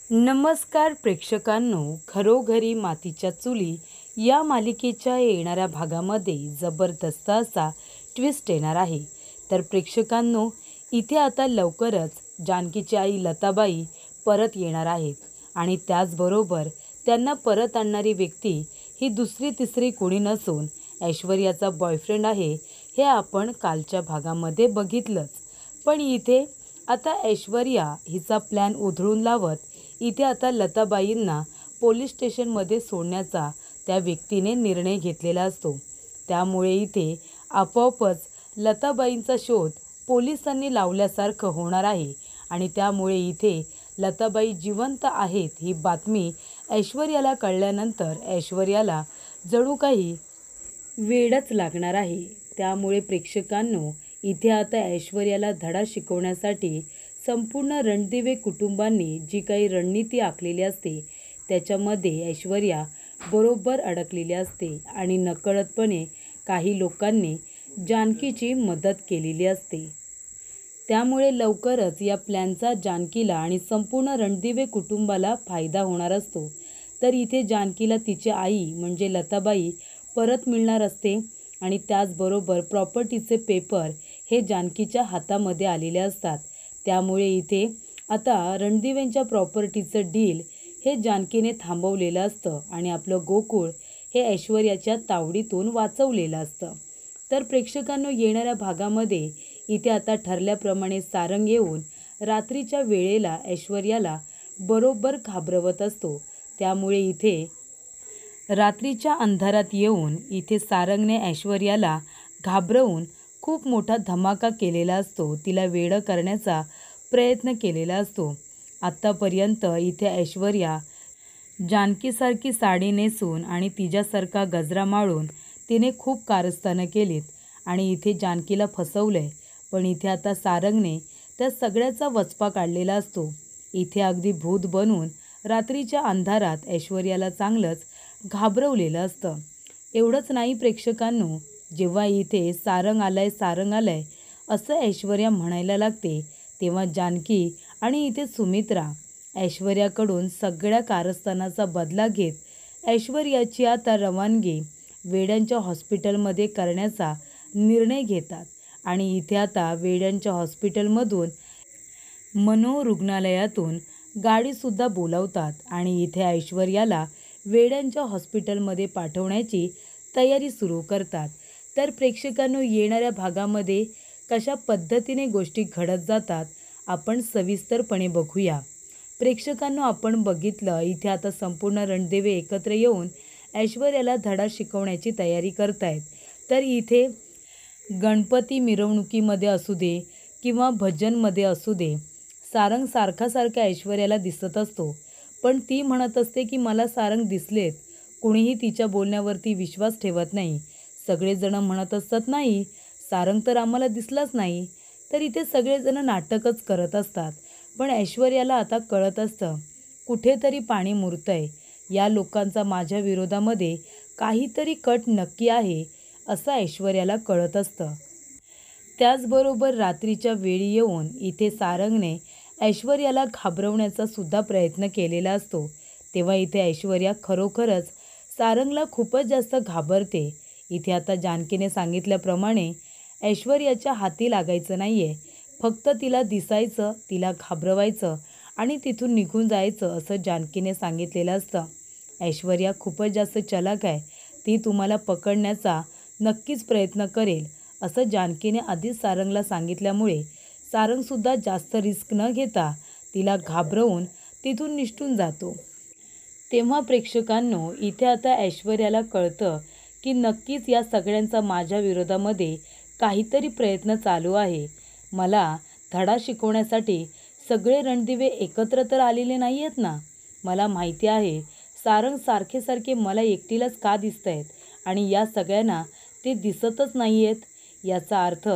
नमस्कार प्रेक्षकांनो, घरोघरी मातीच्या चुली या मालिकेच्या येणाऱ्या भागामध्ये जबरदस्त असा ट्विस्ट येणार आहे. तर प्रेक्षकांनो, इथे आता लवकरच जानकीची आई लताबाई परत येणार आहेत आणि त्याचबरोबर त्यांना परत आणणारी व्यक्ती ही दुसरी तिसरी कोणी नसून ऐश्वर्याचा बॉयफ्रेंड आहे. हे आपण कालच्या भागामध्ये बघितलंच. पण इथे आता ऐश्वर्या हिचा प्लॅन उधळून लावत इथे आता लताबाईंना पोलीस स्टेशनमध्ये सोडण्याचा त्या व्यक्तीने निर्णय घेतलेला असतो. त्यामुळे इथे आपोआपच लताबाईंचा शोध पोलिसांनी लावल्यासारखं होणार आहे आणि त्यामुळे इथे लताबाई जिवंत आहेत ही बातमी ऐश्वर्याला कळल्यानंतर ऐश्वर्याला जणू काही वेडच लागणार आहे. त्यामुळे प्रेक्षकांनो, इथे आता ऐश्वर्याला धडा शिकवण्यासाठी संपूर्ण रणदिवे कुटुंबांनी जी काही रणनीती आखलेली असते त्याच्यामध्ये ऐश्वर्या बरोबर अडकलेली असते आणि नकळतपणे काही लोकांनी जानकीची मदत केलेली असते. त्यामुळे लवकरच या प्लॅनचा जानकीला आणि संपूर्ण रणदिवे कुटुंबाला फायदा होणार असतो. तर इथे जानकीला तिची आई म्हणजे लताबाई परत मिळणार असते आणि त्याचबरोबर प्रॉपर्टीचे पेपर हे जानकीच्या हातामध्ये आलेले असतात. त्यामुळे इथे आता रणदिवेंच्या प्रॉपर्टीचं डील हे जानकीने थांबवलेलं असतं आणि आपलं गोकुळ हे ऐश्वर्याच्या तावडीतून वाचवलेलं असतं. तर प्रेक्षकांनो, येणाऱ्या भागामध्ये इथे आता ठरल्याप्रमाणे सारंग येऊन रात्रीच्या वेळेला ऐश्वर्याला बरोबर घाबरवत असतो. त्यामुळे इथे रात्रीच्या अंधारात येऊन इथे सारंगने ऐश्वर्याला घाबरवून खूप मोठा धमाका केलेला असतो. तिला वेडं करण्याचा प्रयत्न केलेला असतो. आत्तापर्यंत इथे ऐश्वर्या जानकीसारखी साडी नेसून आणि तिच्यासारखा गजरा माळून तिने खूप कारस्थानं केलीत आणि इथे जानकीला फसवलंय. पण इथे आता सारंगने त्या सगळ्याचा वचपा काढलेला असतो. इथे अगदी भूत बनून रात्रीच्या अंधारात ऐश्वर्याला चांगलंच घाबरवलेलं असतं. एवढंच नाही प्रेक्षकांनो, जेव्हा इथे सारंग आलाय असं ऐश्वर्या म्हणायला लागते तेव्हा जानकी आणि इथे सुमित्रा ऐश्वर्याकडून सगळ्या कारस्थानाचा बदला घेत ऐश्वर्याची आता रवानगी वेड्यांच्या हॉस्पिटलमध्ये करण्याचा निर्णय घेतात आणि इथे आता वेड्यांच्या हॉस्पिटलमधून मनोरुग्णालयातून गाडीसुद्धा बोलावतात आणि इथे ऐश्वर्याला वेड्यांच्या हॉस्पिटलमध्ये पाठवण्याची तयारी सुरू करतात. तर प्रेक्षकांनो, येणाऱ्या भागामध्ये कशा पद्धतीने गोष्टी घडत जातात आपण सविस्तरपणे बघूया. प्रेक्षकांनो, आपण बघितलं इथे आता संपूर्ण रणदिवे एकत्र येऊन ऐश्वर्याला धडा शिकवण्याची तयारी करतायत. तर इथे गणपती मिरवणुकीमध्ये असू दे किंवा भजनमध्ये असू दे, सारंग सारखा ऐश्वर्याला दिसत असतो. पण ती म्हणत असते की मला सारंग दिसलेत. कुणीही तिच्या बोलण्यावरती विश्वास ठेवत नाही. सगळेजण म्हणत असतात नाही, सारंग तर आम्हाला दिसलाच नाही. तर इथे सगळेजण नाटकच करत असतात. पण ऐश्वर्याला आता कळत असतं कुठेतरी पाणी मुरतंय. या लोकांचा माझ्या विरोधामध्ये काहीतरी कट नक्की आहे असं ऐश्वर्याला कळत असतं. त्याचबरोबर रात्रीच्या वेळी येऊन इथे सारंगने ऐश्वर्याला घाबरवण्याचा सुद्धा प्रयत्न केलेला असतो. तेव्हा इथे ऐश्वर्या खरोखरच सारंगला खूपच जास्त घाबरते. इथे आता जानकीने सांगितल्याप्रमाणे ऐश्वर्याच्या हाती लागायचं नाही आहे, फक्त तिला दिसायचं, तिला घाबरवायचं आणि तिथून निघून जायचं असं जानकीने सांगितलेलं असतं. ऐश्वर्या खूपच जास्त चलाक आहे, ती तुम्हाला पकडण्याचा नक्कीच प्रयत्न करेल असं जानकीने आधीच सारंगला सांगितल्यामुळे सारंगसुद्धा जास्त रिस्क न घेता तिला घाबरवून तिथून निसटून जातो. तेव्हा प्रेक्षकांनो, इथे आता ऐश्वर्याला कळतं की नक्कीच या सगळ्यांचा माझ्या विरोधामध्ये काहीतरी प्रयत्न चालू आहे. मला धडा शिकवण्यासाठी सगळे रणदिवे एकत्र तर आलेले नाही आहेत ना. मला माहिती आहे सारंग सारखे मला एकटीलाच का दिसत आहेत आणि या सगळ्यांना ते दिसतच नाही आहेत. याचा अर्थ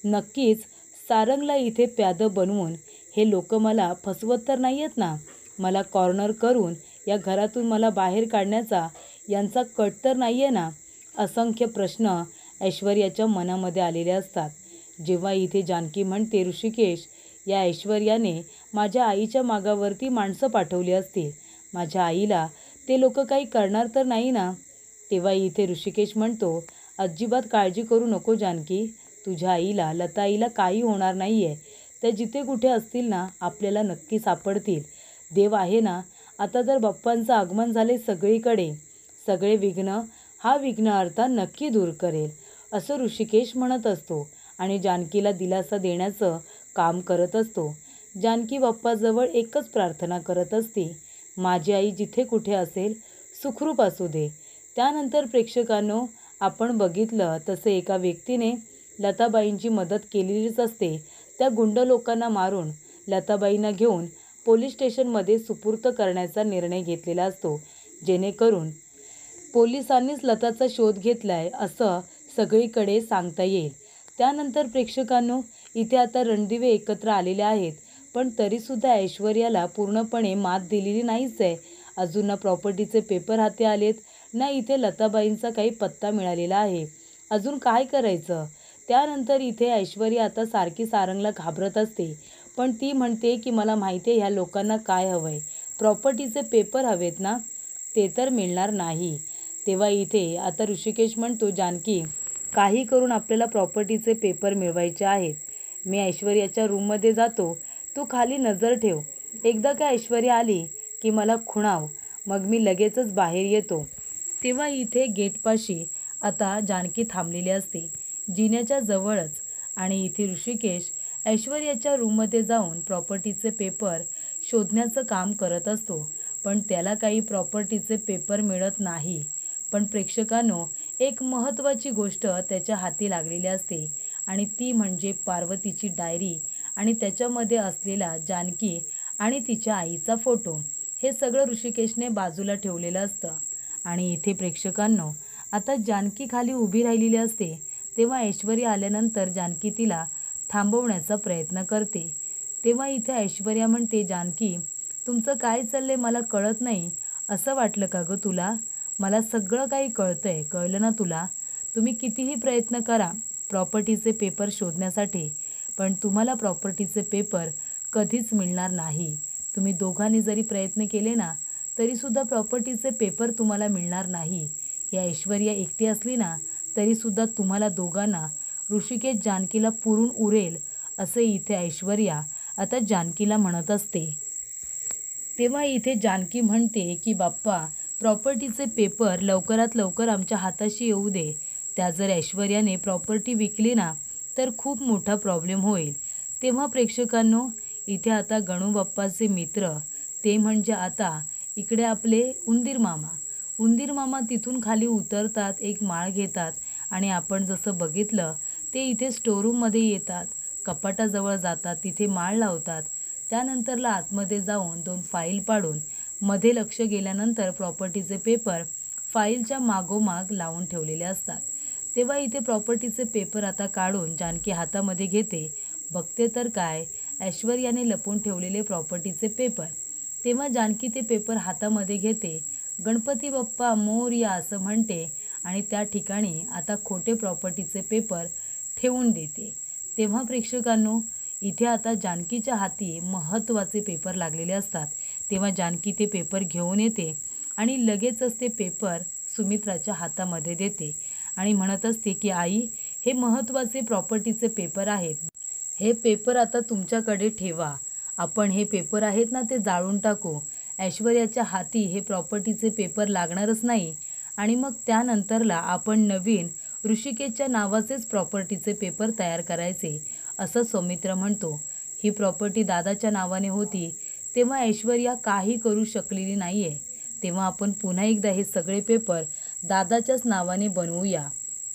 नक्कीच सारंगला इथे प्यादं बनवून हे लोक मला फसवत तर नाही आहेत ना. मला कॉर्नर करून या घरातून मला बाहेर काढण्याचा यांचा कट तर नाही आहे ना. असंख्य प्रश्न ऐश्वर्याच्या मनामध्ये आलेले असतात. जेव्हा इथे जानकी म्हणते, ऋषिकेश, या ऐश्वर्याने माझ्या आईच्या मागावरती माणसं पाठवली असतील. माझ्या आईला ते लोक काही करणार तर नाही ना. तेव्हा इथे ऋषिकेश म्हणतो, अजिबात काळजी करू नको जानकी. तुझ्या आईला, लता आईला काही होणार नाही आहे. त्या जिथे कुठे असतील ना, आपल्याला नक्की सापडतील. देव आहे ना. आता तर बाप्पांचं आगमन झाले सगळीकडे. सगळे विघ्न हा विघ्नहर्ता नक्की दूर करेल, असं ऋषिकेश म्हणत असतो आणि जानकीला दिलासा देण्याचं काम करत असतो. जानकी बाप्पाजवळ एकच प्रार्थना करत असते, माझी आई जिथे कुठे असेल सुखरूप असू दे. त्यानंतर प्रेक्षकांनो, आपण बघितलं तसं एका व्यक्तीने लताबाईंची मदत केलेलीच असते. त्या गुंड लोकांना मारून लताबाईंना घेऊन पोलीस स्टेशनमध्ये सुपूर्द करण्याचा निर्णय घेतलेला असतो, जेणेकरून पोलिसांनीच लताचा शोध घेतलाय असं सगळीकडे सांगता येईल. त्यानंतर प्रेक्षकांनो, इथे आता रणदिवे एकत्र आलेले आहेत, पण तरीसुद्धा ऐश्वर्याला पूर्णपणे मात दिलेली नाहीच आहे. अजून ना प्रॉपर्टीचे पेपर हाती आलेत, ना इथे लताबाईंचा काही पत्ता मिळालेला आहे. अजून काय करायचं? त्यानंतर इथे ऐश्वर्या आता सारखी सारंगला घाबरत असते, पण ती म्हणते की मला माहिती आहे ह्या लोकांना काय हवं आहे. प्रॉपर्टीचे पेपर हवेत ना, ते तर मिळणार नाही. तेव्हा इथे आता ऋषिकेश म्हणतो, जानकी, काही करून आपल्याला प्रॉपर्टीचे पेपर मिळवायचे आहेत. मी ऐश्वर्याच्या रूममध्ये जातो, तू खाली नजर ठेव. एकदा का ऐश्वर्या आली की मला खुणाव, मग मी लगेचच बाहेर येतो. तेव्हा इथे गेटपाशी आता जानकी थांबलेली असते, जिन्याच्या जवळच. आणि इथे ऋषिकेश ऐश्वर्याच्या रूममध्ये जाऊन प्रॉपर्टीचे पेपर शोधण्याचं काम करत असतो, पण त्याला काही प्रॉपर्टीचे पेपर मिळत नाही. पण प्रेक्षकांनो, एक महत्त्वाची गोष्ट त्याच्या हाती लागलेली असते आणि ती म्हणजे पार्वतीची डायरी आणि त्याच्यामध्ये असलेला जानकी आणि तिच्या आईचा फोटो. हे सगळं ऋषिकेशने बाजूला ठेवलेलं असतं. आणि इथे प्रेक्षकांनो, आता जानकी खाली उभी राहिलेली असते. तेव्हा ऐश्वर्या आल्यानंतर जानकी तिला थांबवण्याचा प्रयत्न करते. तेव्हा इथे ऐश्वर्या म्हणते, जानकी, तुमचं काय चाललंय मला कळत नाही. असं वाटलं का गं तुला? मला सगळं काही कळतंय, कळलं ना तुला? तुम्ही कितीही प्रयत्न करा प्रॉपर्टीचे पेपर शोधण्यासाठी, पण तुम्हाला प्रॉपर्टीचे पेपर कधीच मिळणार नाही. तुम्ही दोघांनी जरी प्रयत्न केले ना, तरीसुद्धा प्रॉपर्टीचे पेपर तुम्हाला मिळणार नाही. ही ऐश्वर्या एकटी असली ना, तरीसुद्धा तुम्हाला दोघांना ऋषिकेश जानकीला पुरून उरेल, असं इथे ऐश्वर्या आता जानकीला म्हणत असते. तेव्हा इथे जानकी म्हणते की बाप्पा, प्रॉपर्टीचे पेपर लवकरात लवकर आमच्या हाताशी येऊ दे. त्या जर ऐश्वर्याने प्रॉपर्टी विकली ना, तर खूप मोठा प्रॉब्लेम होईल. तेव्हा प्रेक्षकांनो, इथे आता गणू बाप्पाचे मित्र, ते म्हणजे आता इकडे आपले उंदीर मामा. उंदीर मामा तिथून खाली उतरतात, एक माळ घेतात आणि आपण जसं बघितलं ते इथे स्टोरूममध्ये येतात, कपाटाजवळ जातात, तिथे माळ लावतात. त्यानंतरला आतमध्ये जाऊन 2 फाईल पाडून मध्ये लक्ष गेल्यानंतर प्रॉपर्टीचे पेपर फाईलच्या मागोमाग लावून ठेवलेले असतात. तेव्हा इथे प्रॉपर्टीचे पेपर आता काढून जानकी हातामध्ये घेते. बघते तर काय, ऐश्वर्याने लपवून ठेवलेले प्रॉपर्टीचे पेपर. तेव्हा जानकी ते पेपर हातामध्ये घेते, गणपती बाप्पा मोरया असं म्हणते आणि त्या ठिकाणी आता खोटे प्रॉपर्टीचे पेपर ठेवून देते. तेव्हा प्रेक्षकांनो, इथे आता जानकीच्या हाती महत्त्वाचे पेपर लागलेले असतात. तेव्हा जानकी ते पेपर घेऊन येते आणि लगेचच ते पेपर सुमित्राच्या हातामध्ये देते आणि म्हणत असते की आई, हे महत्त्वाचे प्रॉपर्टीचे पेपर आहेत. हे पेपर आता तुमच्याकडे ठेवा. आपण हे पेपर आहेत ना, ते जाळून टाकू. ऐश्वर्याच्या हाती हे प्रॉपर्टीचे पेपर लागणारच नाही आणि मग त्यानंतरला आपण नवीन ऋषिकेशच्या नावाचेच प्रॉपर्टीचे पेपर तयार करायचे, असं सौमित्र म्हणतो. ही प्रॉपर्टी दादाच्या नावाने होती, तेव्हा ऐश्वर्या काही करू शकलेली नाही आहे. तेव्हा आपण पुन्हा एकदा हे सगळे पेपर दादाच्याच नावाने बनवूया.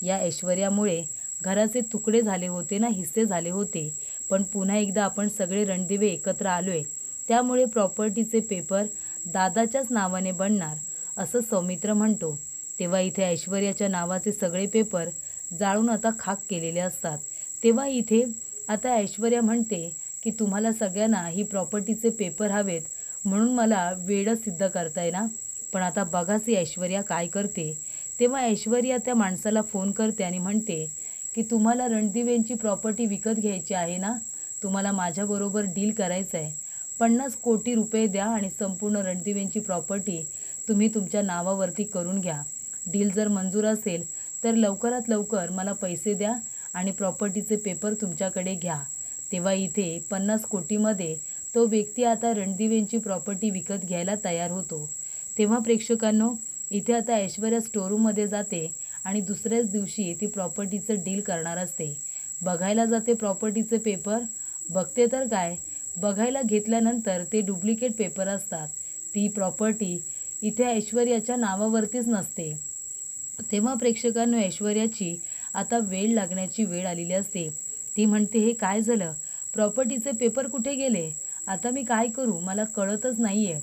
या ऐश्वर्यामुळे घराचे तुकडे झाले होते ना, हिस्से झाले होते, पण पुन्हा एकदा आपण सगळे रणदिवे एकत्र आलोय, त्यामुळे प्रॉपर्टीचे पेपर दादाच्याच नावाने बनणार, असं सौमित्र म्हणतो. तेव्हा इथे ऐश्वर्याच्या नावाचे सगळे पेपर जाळून आता खाक केलेले असतात. तेव्हा इथे आता ऐश्वर्या म्हणते की तुम्हाला सगळ्यांना ही प्रॉपर्टीचे पेपर हवेत म्हणून मला वेडं सिद्ध करताय ना, पण आता बघाच ही ऐश्वर्या काय करते. तेव्हा ऐश्वर्या त्या माणसाला फोन करते आणि म्हणते की तुम्हाला रणदिवेंची प्रॉपर्टी विकत घ्यायची आहे ना, तुम्हाला माझ्याबरोबर डील करायचं आहे, 50 कोटी रुपये द्या आणि संपूर्ण रणदिवेंची प्रॉपर्टी तुम्ही तुमच्या नावावरती करून घ्या. डील जर मंजूर असेल तर लवकरात लवकर मला पैसे द्या आणि प्रॉपर्टीचे पेपर तुमच्याकडे घ्या. तेव्हा इथे 50 कोटीमध्ये तो व्यक्ती आता रणदिवेंची प्रॉपर्टी विकत घ्यायला तयार होतो. तेव्हा प्रेक्षकांनो, इथे आता ऐश्वर्या स्टोरूममध्ये जाते आणि दुसऱ्याच दिवशी ती प्रॉपर्टीचं डील करणार असते. बघायला जाते प्रॉपर्टीचे पेपर. बघते तर काय, बघायला घेतल्यानंतर ते डुप्लिकेट पेपर असतात. ती प्रॉपर्टी इथे ऐश्वर्याच्या नावावरतीच नसते. तेव्हा प्रेक्षकांनो, ऐश्वर्याची आता वेळ लागण्याची वेळ आलेली असते. ती म्हणते, हे काय झालं, प्रॉपर्टीचे पेपर कुठे गेले, आता मी काय करू, मला कळतच नाही आहे.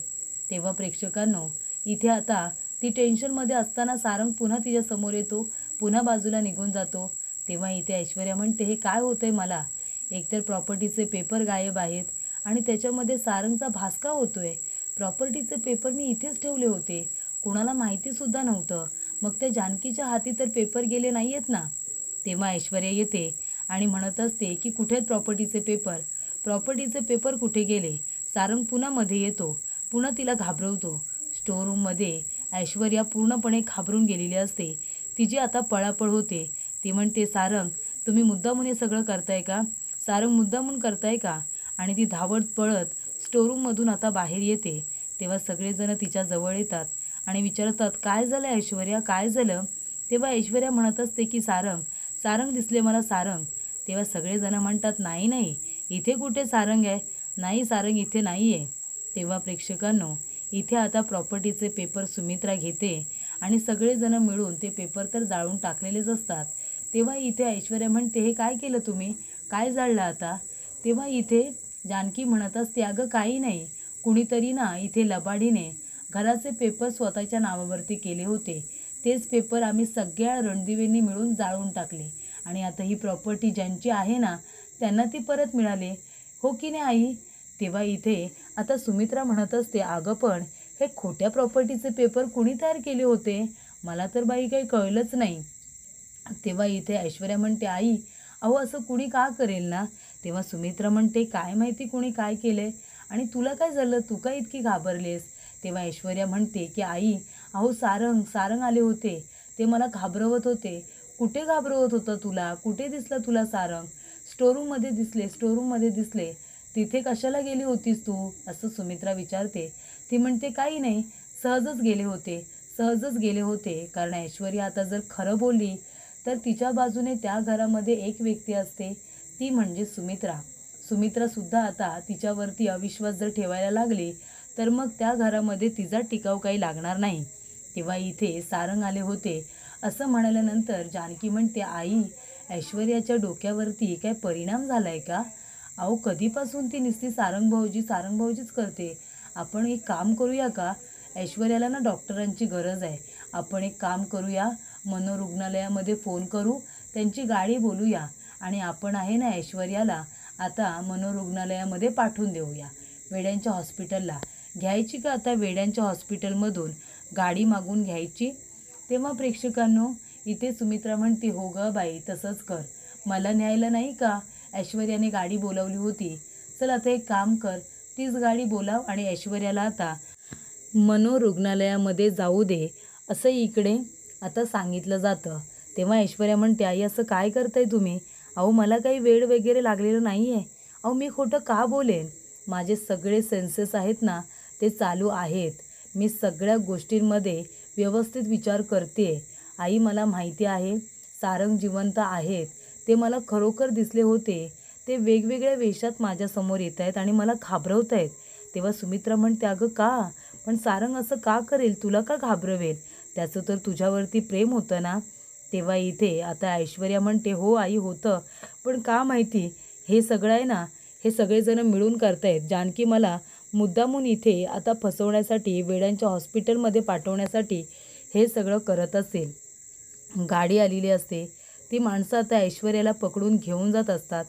तेव्हा प्रेक्षकांनो, इथे आता ती टेन्शनमध्ये असताना सारंग पुन्हा तिच्यासमोर येतो, पुन्हा बाजूला निघून जातो. तेव्हा इथे ऐश्वर्या म्हणते, हे काय होतं आहे मला, एकतर प्रॉपर्टीचे पेपर गायब आहेत आणि त्याच्यामध्ये सारंगचा भासका होतो आहे. प्रॉपर्टीचे पेपर मी इथेच ठेवले होते, कोणाला माहितीसुद्धा नव्हतं, मग त्या जानकीच्या हाती तर पेपर गेले नाही आहेत ना. तेव्हा ऐश्वर्या येते आणि म्हणत असते की कुठे आहेत प्रॉपर्टीचे पेपर, प्रॉपर्टीचे पेपर कुठे गेले. सारंग पुन्हा मध्ये येतो, पुन्हा तिला घाबरवतो. स्टोरूममध्ये ऐश्वर्या पूर्णपणे घाबरून गेलेली असते. तिची आता पळापळ होते. ती म्हणते, सारंग तुम्ही मुद्दामून हे सगळं करताय का, सारंग मुद्दामून करताय का. आणि ती धावत पळत स्टोरूममधून आता बाहेर येते. तेव्हा सगळेजण तिच्या जवळ येतात आणि विचारतात, काय झालं ऐश्वर्या, काय झालं. तेव्हा ऐश्वर्या म्हणत असते की सारंग, सारंग दिसले मला, सारंग. तेव्हा सगळेजण म्हणतात, नाही नाही, इथे कुठे सारंग आहे, नाही सारंग इथे नाही आहे. तेव्हा प्रेक्षकांनो, इथे आता प्रॉपर्टीचे पेपर सुमित्रा घेते आणि सगळेजण मिळून ते पेपर तर जाळून टाकलेलेच असतात. तेव्हा इथे ऐश्वर्या म्हणते, हे काय केलं तुम्ही, काय जाळलं आता. तेव्हा इथे जानकी म्हणत असते, अगं काही नाही, कुणीतरी ना इथे लबाडीने घराचे पेपर स्वतःच्या नावावरती केले होते. तेच पेपर आम्ही सगळ्या रणदिवेंनी मिळून जाळून टाकले आणि आता ही प्रॉपर्टी ज्यांची आहे ना त्यांना ती परत मिळाले, हो की नाही आई. तेव्हा इथे आता सुमित्रा म्हणत असते, अगं पण हे खोट्या प्रॉपर्टीचे पेपर कुणी तयार केले होते, मला तर बाई काही कळलंच नाही. तेव्हा इथे ऐश्वर्या म्हणते, आई अहो असं कुणी का करेल ना. तेव्हा सुमित्रा म्हणते, काय माहिती कुणी काय केले आणि तुला काय झालं, तू काय इतकी घाबरलेस. तेव्हा ऐश्वर्या म्हणते की आई अहो सारंग, सारंग आले होते, ते मला घाबरवत होते. कुठे घाबरवत होतं तुला, कुठे दिसलं तुला सारंग. स्टोरूममध्ये दिसले, स्टोरूममध्ये दिसले, तिथे कशाला गेली होतीस तू, असं सुमित्रा विचारते. ती म्हणते, काही नाही, सहजच गेले होते, सहजच गेले होते. कारण ऐश्वर्या आता जर खरं बोलली तर तिच्या बाजूने त्या घरामध्ये एक व्यक्ती असते, ती म्हणजे सुमित्रा. सुमित्रासुद्धा आता तिच्यावरती अविश्वास जर ठेवायला लागली तर मग त्या घरामध्ये तिचा टिकाव काही लागणार नाही. तेव्हा इथे सारंग आले होते असं म्हणाल्यानंतर जानकी म्हणते, आई ऐश्वर्याच्या डोक्यावरती काय परिणाम झाला आहे का. अहो कधीपासून ती नुसती सारंग भाऊजी, सारंग भाऊजीच करते. आपण एक काम करूया का, ऐश्वर्याला ना डॉक्टरांची गरज आहे. आपण एक काम करूया, मनोरुग्णालयामध्ये फोन करू, त्यांची गाडी बोलूया आणि आपण आहे ना ऐश्वर्याला आता मनोरुग्णालयामध्ये पाठवून देऊया, वेड्यांच्या हॉस्पिटलला. घ्यायची का आता वेड्यांच्या हॉस्पिटलमधून गाडी मागून घ्यायची. तेव्हा प्रेक्षकांनो, इथे सुमित्रा म्हणते, हो गं बाई तसंच कर, मला न्यायला नाही का ऐश्वर्याने गाडी बोलावली होती. चल आता एक काम कर, तीच गाडी बोलाव आणि ऐश्वर्याला आता मनोरुग्णालयामध्ये जाऊ दे, असं इकडे आता सांगितलं जातं. तेव्हा ऐश्वर्या म्हणते, आई असं काय करताय तुम्ही, अहो मला काही वेळ वगैरे लागलेलं नाही आहे, अहो मी खोटं का बोलेन, माझे सगळे सेन्सेस आहेत ना ते चालू आहेत, मी सगळ्या गोष्टींमध्ये व्यवस्थित विचार करते. आई मला माहिती आहे सारंग जिवंत आहेत, ते मला खरोखर दिसले होते, ते वेगवेगळ्या वेशात माझ्यासमोर येत आहेत आणि मला घाबरवत आहेत. तेव्हा सुमित्रा म्हणते, अगं का, पण सारंग असं का करेल, तुला का घाबरवेल, त्याचं तर तुझ्यावरती प्रेम होतं ना. तेव्हा इथे आता ऐश्वर्या म्हणते, हो आई होतं, पण का माहिती हे सगळं आहे ना हे सगळेजण मिळून करतायत. जानकी मला मुद्दामून इथे आता फसवण्यासाठी, वेड्यांच्या हॉस्पिटलमध्ये पाठवण्यासाठी हे सगळं करत असेल. गाडी आलेली असते, ती माणसं आता ऐश्वर्याला पकडून घेऊन जात असतात.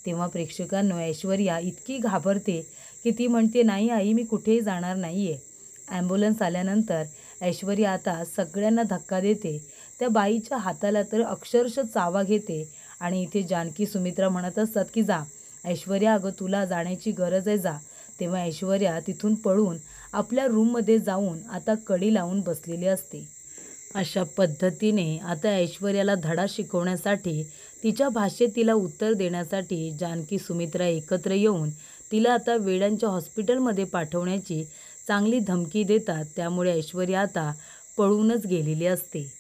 तेव्हा प्रेक्षकांनो, ऐश्वर्या इतकी घाबरते की ती म्हणते, नाही आई मी कुठेही जाणार नाही आहे. ॲम्ब्युलन्स आल्यानंतर ऐश्वर्या आता सगळ्यांना धक्का देते, त्या बाईच्या हाताला तर अक्षरशः चावा घेते आणि इथे जानकी सुमित्रा म्हणत असतात की जा ऐश्वर्या, अगं तुला जाण्याची गरज आहे, जा, तेव्हा ऐश्वर्या तिथून पळून आपल्या रूममध्ये जाऊन आता कडी लावून बसलेली असते. अशा पद्धतीने आता ऐश्वर्याला धडा शिकवण्यासाठी, तिच्या भाषेत तिला उत्तर देण्यासाठी जानकी सुमित्रा एकत्र येऊन तिला आता वेड्यांच्या हॉस्पिटलमध्ये पाठवण्याची चांगली धमकी देतात. त्यामुळे ऐश्वर्या आता पळूनच गेलेली असते.